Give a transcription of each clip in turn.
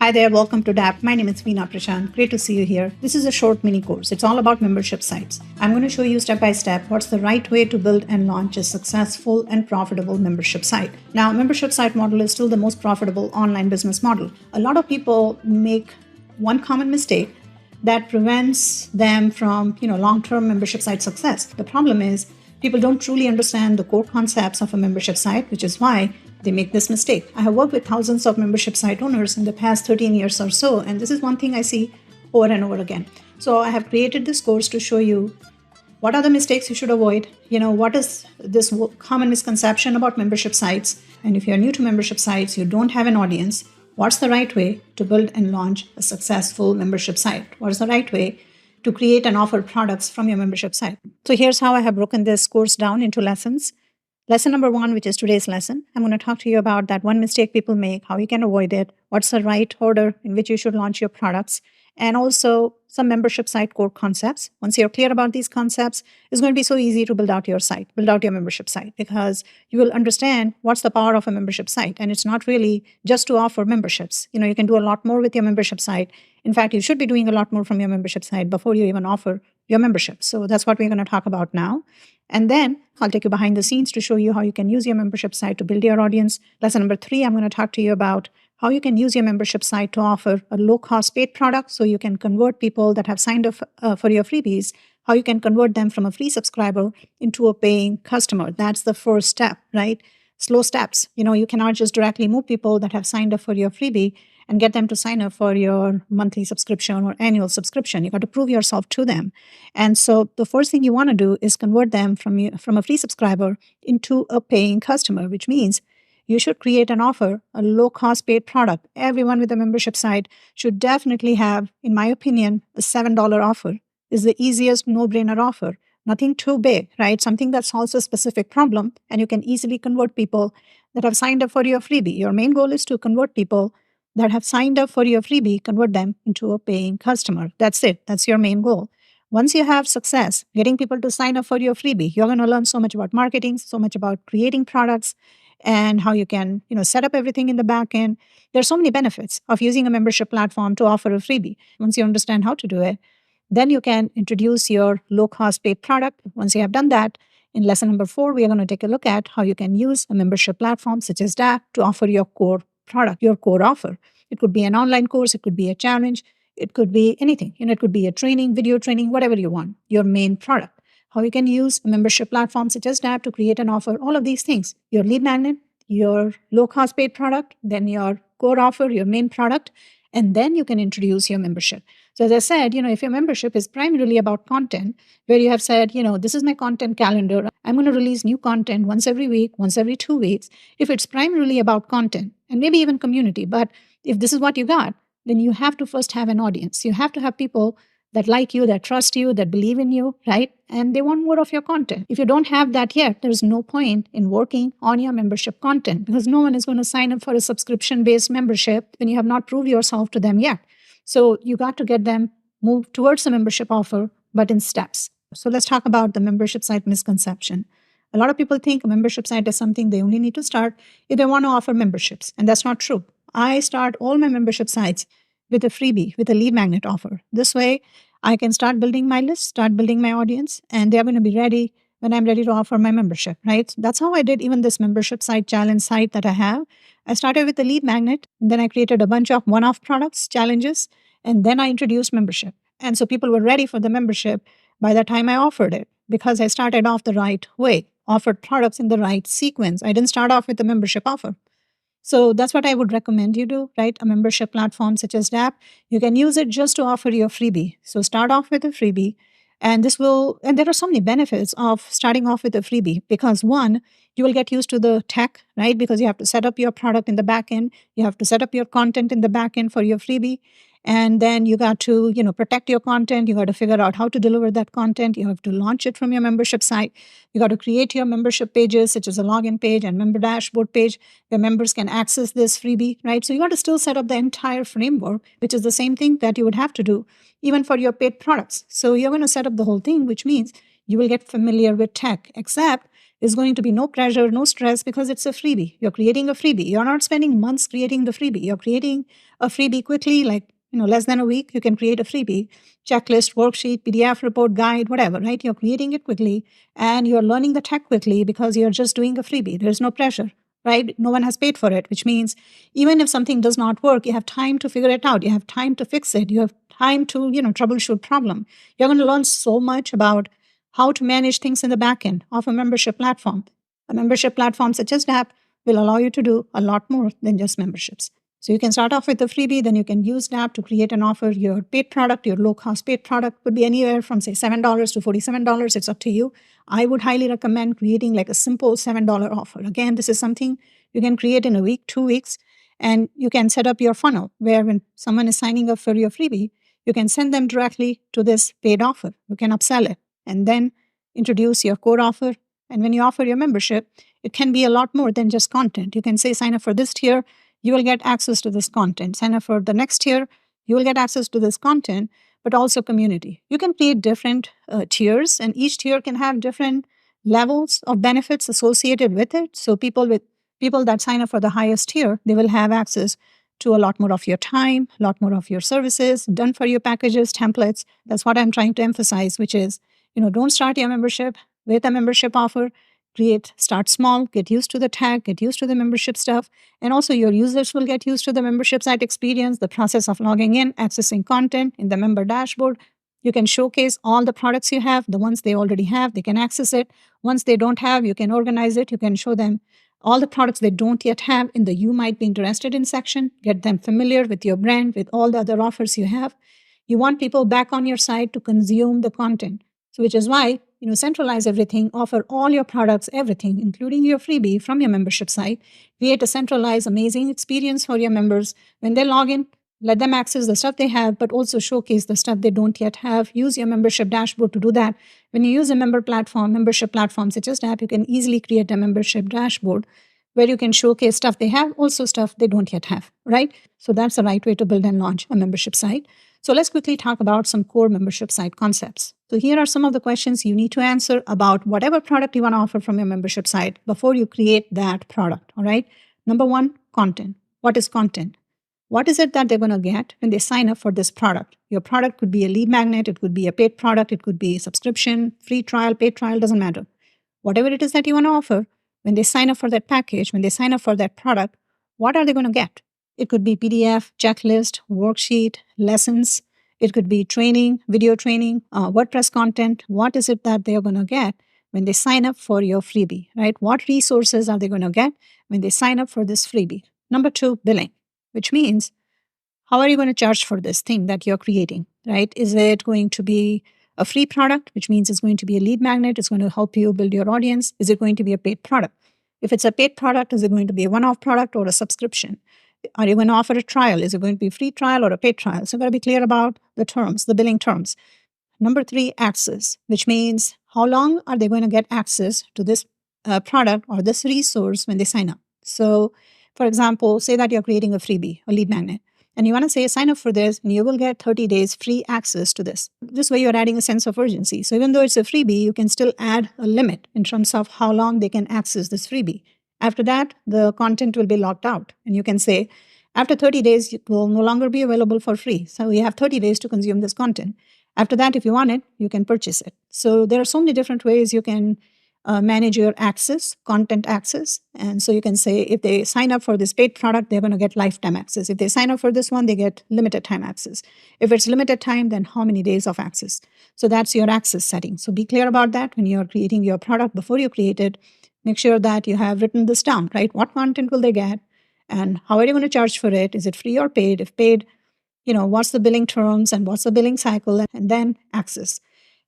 Hi there, welcome to DAP. My name is Veena Prashant. Great to see you here. This is a short mini course. It's all about membership sites. I'm going to show you step by step what's the right way to build and launch a successful and profitable membership site. Now, membership site model is still the most profitable online business model. A lot of people make one common mistake that prevents them from, long-term membership site success. The problem is people don't truly understand the core concepts of a membership site, which is why they make this mistake. I have worked with thousands of membership site owners in the past 13 years or so, and this is one thing I see over and over again. So I have created this course to show you what are the mistakes you should avoid, what is this common misconception about membership sites, and if you're new to membership sites, you don't have an audience, what's the right way to build and launch a successful membership site? What is the right way to create and offer products from your membership site? So here's how I have broken this course down into lessons. Lesson number 1, which is today's lesson, I'm going to talk to you about that one mistake people make, how you can avoid it, what's the right order in which you should launch your products, and also some membership site core concepts. Once you're clear about these concepts, it's going to be so easy to build out your site, build out your membership site, because you will understand what's the power of a membership site. And it's not really just to offer memberships. You can do a lot more with your membership site. In fact, you should be doing a lot more from your membership site before you even offer your membership. So that's what we're going to talk about now. And then I'll take you behind the scenes to show you how you can use your membership site to build your audience. Lesson number 3, I'm going to talk to you about how you can use your membership site to offer a low-cost paid product so you can convert people that have signed up for your freebies, how you can convert them from a free subscriber into a paying customer. That's the first step, right? Slow steps. You cannot just directly move people that have signed up for your freebie and get them to sign up for your monthly subscription or annual subscription. You got to prove yourself to them. And so the first thing you want to do is convert them from a free subscriber into a paying customer, which means you should create and offer a low-cost paid product. Everyone with a membership site should definitely have, in my opinion, a $7 offer is the easiest no-brainer offer. Nothing too big, right? Something that solves a specific problem, and you can easily convert people that have signed up for your freebie. Your main goal is to convert people that have signed up for your freebie, convert them into a paying customer. That's it. That's your main goal. Once you have success getting people to sign up for your freebie, you're going to learn so much about marketing, so much about creating products, and how you can, set up everything in the back end. There's so many benefits of using a membership platform to offer a freebie. Once you understand how to do it, then you can introduce your low-cost paid product. Once you have done that, in lesson number 4, we are going to take a look at how you can use a membership platform such as DAP to offer your core product, your core offer. It could be an online course, it could be a challenge, it could be anything. It could be a training, video training, whatever you want, your main product. How you can use a membership platform such as DAP to create and offer all of these things. Your lead magnet, your low-cost paid product, then your core offer, your main product, and then you can introduce your membership. So as I said, if your membership is primarily about content, where you have said, this is my content calendar, I'm going to release new content once every week, once every 2 weeks. If it's primarily about content and maybe even community, but if this is what you got, then you have to first have an audience. You have to have people that like you, that trust you, that believe in you, right? And they want more of your content. If you don't have that yet, there's no point in working on your membership content because no one is going to sign up for a subscription-based membership when you have not proved yourself to them yet. So you got to get them moved towards a membership offer, but in steps. So let's talk about the membership site misconception. A lot of people think a membership site is something they only need to start if they want to offer memberships, and that's not true. I start all my membership sites with a freebie, with a lead magnet offer. This way, I can start building my list, start building my audience, and they're going to be ready when I'm ready to offer my membership, right? That's how I did even this membership site challenge site that I have. I started with the lead magnet, and then I created a bunch of one-off products, challenges, and then I introduced membership. And so people were ready for the membership by the time I offered it because I started off the right way, offered products in the right sequence. I didn't start off with a membership offer. So that's what I would recommend you do, right? A membership platform such as DAP. You can use it just to offer your freebie. So start off with a freebie. And there are so many benefits of starting off with a freebie because one, you will get used to the tech, right? Because you have to set up your product in the back end. You have to set up your content in the back end for your freebie. And then you got to, protect your content. You got to figure out how to deliver that content. You have to launch it from your membership site. You got to create your membership pages, such as a login page and member dashboard page where members can access this freebie, right? So you got to still set up the entire framework, which is the same thing that you would have to do even for your paid products. So you're going to set up the whole thing, which means you will get familiar with tech, except There's going to be no pressure, no stress because it's a freebie. You're creating a freebie. You're not spending months creating the freebie. You're creating a freebie quickly, like less than a week. You can create a freebie checklist, worksheet, PDF report, guide, whatever, right? You're creating it quickly and you're learning the tech quickly because you're just doing a freebie. There's no pressure, right? No one has paid for it, which means even if something does not work, you have time to figure it out. You have time to fix it. You have time to, troubleshoot problem. You're going to learn so much about how to manage things in the back end of a membership platform. A membership platform such as DApp will allow you to do a lot more than just memberships. So you can start off with a freebie, then you can use DApp to create and offer your paid product. Your low-cost paid product could be anywhere from, say, $7 to $47. It's up to you. I would highly recommend creating like a simple $7 offer. Again, this is something you can create in a week, 2 weeks, and you can set up your funnel where when someone is signing up for your freebie, you can send them directly to this paid offer. You can upsell it and then introduce your core offer. And when you offer your membership, it can be a lot more than just content. You can say, sign up for this tier, you will get access to this content. Sign up for the next tier, you will get access to this content, but also community. You can create different tiers, and each tier can have different levels of benefits associated with it. So people that sign up for the highest tier, they will have access to a lot more of your time, a lot more of your services, done for you packages, templates. That's what I'm trying to emphasize, which is, don't start your membership with a membership offer. Start small, get used to the tag, get used to the membership stuff. And also your users will get used to the membership site experience, the process of logging in, accessing content in the member dashboard. You can showcase all the products you have, the ones they already have, they can access it. Once they don't have, you can organize it. You can show them all the products they don't yet have in the you might be interested in section, get them familiar with your brand, with all the other offers you have. You want people back on your site to consume the content. So which is why, centralize everything, offer all your products, everything, including your freebie from your membership site. Create a centralized, amazing experience for your members. When they log in, let them access the stuff they have, but also showcase the stuff they don't yet have. Use your membership dashboard to do that. When you use a membership platform such as DApp, you can easily create a membership dashboard where you can showcase stuff they have, also stuff they don't yet have, right? So that's the right way to build and launch a membership site. So let's quickly talk about some core membership site concepts. So here are some of the questions you need to answer about whatever product you want to offer from your membership site before you create that product, all right? Number one, content. What is content? What is it that they're going to get when they sign up for this product? Your product could be a lead magnet, it could be a paid product, it could be a subscription, free trial, paid trial, doesn't matter. Whatever it is that you want to offer, when they sign up for that package, when they sign up for that product, what are they going to get? It could be PDF, checklist, worksheet, lessons. It could be training, video training, WordPress content. What is it that they're going to get when they sign up for your freebie, right? What resources are they going to get when they sign up for this freebie? Number two, billing, which means how are you going to charge for this thing that you're creating, right? Is it going to be a free product, which means it's going to be a lead magnet? It's going to help you build your audience. Is it going to be a paid product? If it's a paid product, is it going to be a one-off product or a subscription? Are you going to offer a trial? Is it going to be a free trial or a paid trial? So you've got to be clear about the terms, the billing terms. Number three, access, which means how long are they going to get access to this product or this resource when they sign up? So, for example, say that you're creating a freebie, a lead magnet, and you want to say, sign up for this, and you will get 30 days free access to this. This way, you're adding a sense of urgency. So, even though it's a freebie, you can still add a limit in terms of how long they can access this freebie. After that, the content will be locked out, and you can say, after 30 days, it will no longer be available for free. So, you have 30 days to consume this content. After that, if you want it, you can purchase it. So there are so many different ways you can manage your access, content access. And so you can say if they sign up for this paid product, they're going to get lifetime access. If they sign up for this one, they get limited time access. If it's limited time, then how many days of access? So that's your access setting. So be clear about that when you're creating your product. Before you create it, make sure that you have written this down, right? What content will they get? And how are you going to charge for it? Is it free or paid? If paid, what's the billing terms and what's the billing cycle, and then access.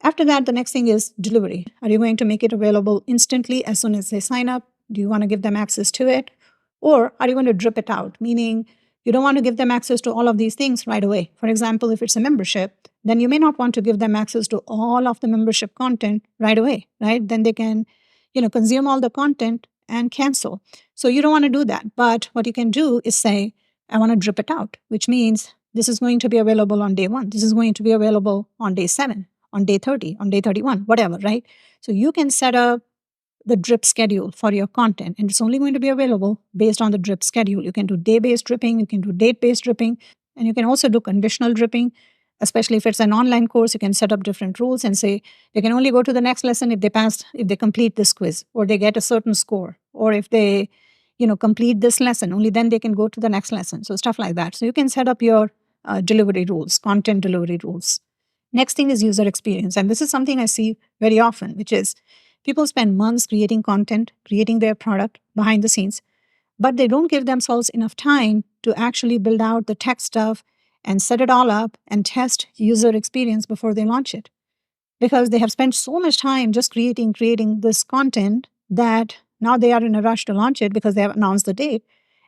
After that, the next thing is delivery. Are you going to make it available instantly as soon as they sign up? Do you want to give them access to it? Or are you going to drip it out? Meaning you don't want to give them access to all of these things right away. For example, if it's a membership, then you may not want to give them access to all of the membership content right away, right? Then they can, consume all the content and cancel. So you don't want to do that. But what you can do is say, I want to drip it out, which means this is going to be available on day 1. This is going to be available on day 7, on day 30, on day 31, whatever, right? So you can set up the drip schedule for your content. And it's only going to be available based on the drip schedule. You can do day-based dripping, you can do date-based dripping, and you can also do conditional dripping. Especially if it's an online course, you can set up different rules and say they can only go to the next lesson if they complete this quiz, or they get a certain score, or if they, complete this lesson, only then they can go to the next lesson. So stuff like that. So you can set up your delivery rules, content delivery rules. Next thing is user experience. And this is something I see very often, which is people spend months creating content, creating their product behind the scenes, but they don't give themselves enough time to actually build out the tech stuff and set it all up and test user experience before they launch it. Because they have spent so much time just creating this content that now they are in a rush to launch it because they have announced the date,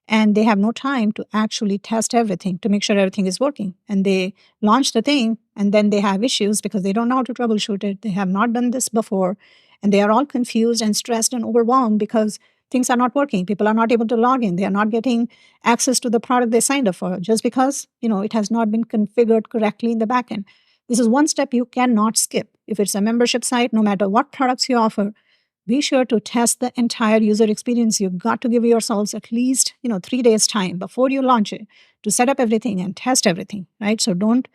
and they have no time to actually test everything to make sure everything is working. And they launch the thing and then they have issues because they don't know how to troubleshoot it. They have not done this before, and they are all confused and stressed and overwhelmed because things are not working. People are not able to log in. They are not getting access to the product they signed up for just because, it has not been configured correctly in the backend. This is one step you cannot skip. If it's a membership site, no matter what products you offer, be sure to test the entire user experience. You've got to give yourselves at least, 3 days time before you launch it to set up everything and test everything, right? So don't,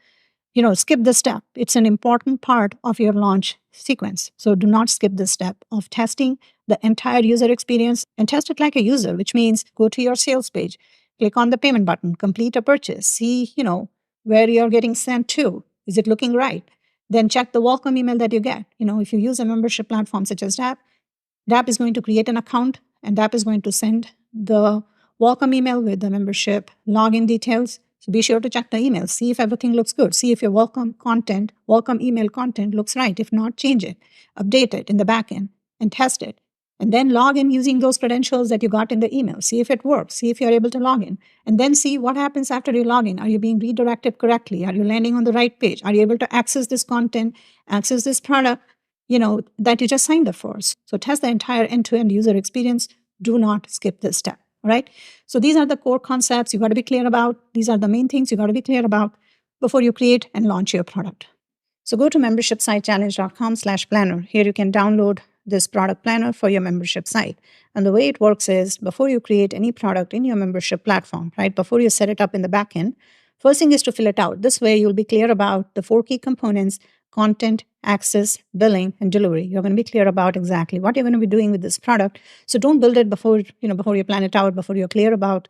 skip this step. It's an important part of your launch sequence. So do not skip this step of testing the entire user experience, and test it like a user, which means go to your sales page, click on the payment button, complete a purchase, see, where you're getting sent to. Is it looking right? Then check the welcome email that you get. If you use a membership platform such as DAP is going to create an account, and DAP is going to send the welcome email with the membership login details. So be sure to check the email, see if everything looks good, see if your welcome email content looks right. If not, change it, update it in the backend, and test it. And then log in using those credentials that you got in the email. See if it works. See if you're able to log in. And then see what happens after you log in. Are you being redirected correctly? Are you landing on the right page? Are you able to access this content, access this product, that you just signed up for? So test the entire end-to-end user experience. Do not skip this step. All right. So these are the core concepts you got to be clear about. These are the main things you got to be clear about before you create and launch your product. So go to membershipsitechallenge.com/planner. Here you can download this product planner for your membership site. And the way it works is before you create any product in your membership platform, right, before you set it up in the backend, first thing is to fill it out. This way you'll be clear about the 4 key components: content, access, billing, and delivery. You're going to be clear about exactly what you're going to be doing with this product. So don't build it before you plan it out, before you're clear about,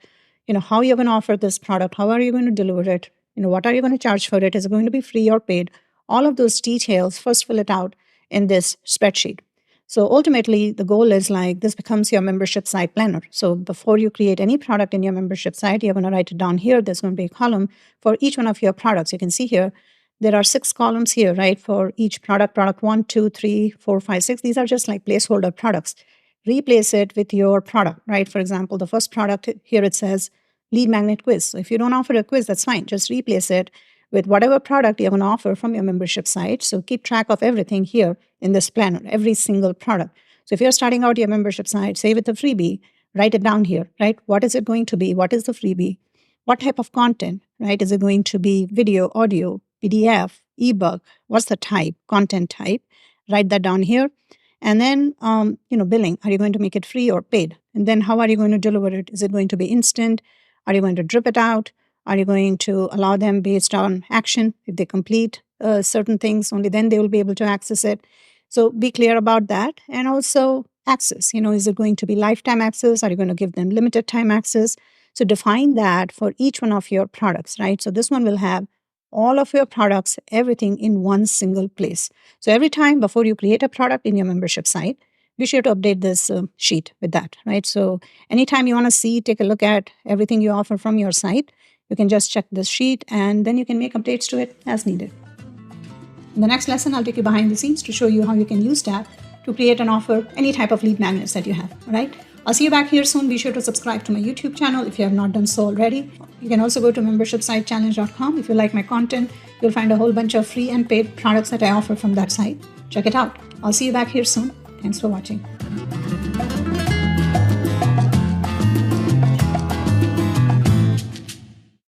how you're going to offer this product, how are you going to deliver it, what are you going to charge for it, is it going to be free or paid? All of those details, first fill it out in this spreadsheet. So ultimately, the goal is like this becomes your membership site planner. So before you create any product in your membership site, you're going to write it down here. There's going to be a column for each one of your products. You can see here, there are 6 columns here, right, for each product. Product 1, 2, 3, 4, 5, 6. These are just like placeholder products. Replace it with your product, right? For example, the first product here, it says lead magnet quiz. So if you don't offer a quiz, that's fine. Just replace it with whatever product you're going to offer from your membership site. So keep track of everything here in this planner, every single product. So if you're starting out your membership site, say with a freebie, write it down here, right? What is it going to be? What is the freebie? What type of content, right? Is it going to be video, audio, PDF, ebook? What's the type, content type? Write that down here. And then, billing. Are you going to make it free or paid? And then how are you going to deliver it? Is it going to be instant? Are you going to drip it out? Are you going to allow them based on action? If they complete certain things, only then they will be able to access it. So be clear about that. And also access. Is it going to be lifetime access? Are you going to give them limited time access? So define that for each one of your products, right? So this one will have all of your products, everything in one single place. So every time before you create a product in your membership site, be sure to update this sheet with that, right? So anytime you want to take a look at everything you offer from your site, you can just check this sheet and then you can make updates to it as needed. In the next lesson, I'll take you behind the scenes to show you how you can use DAP to create and offer any type of lead magnets that you have, all right? I'll see you back here soon. Be sure to subscribe to my YouTube channel if you have not done so already. You can also go to membershipsitechallenge.com. If you like my content, you'll find a whole bunch of free and paid products that I offer from that site. Check it out. I'll see you back here soon. Thanks for watching.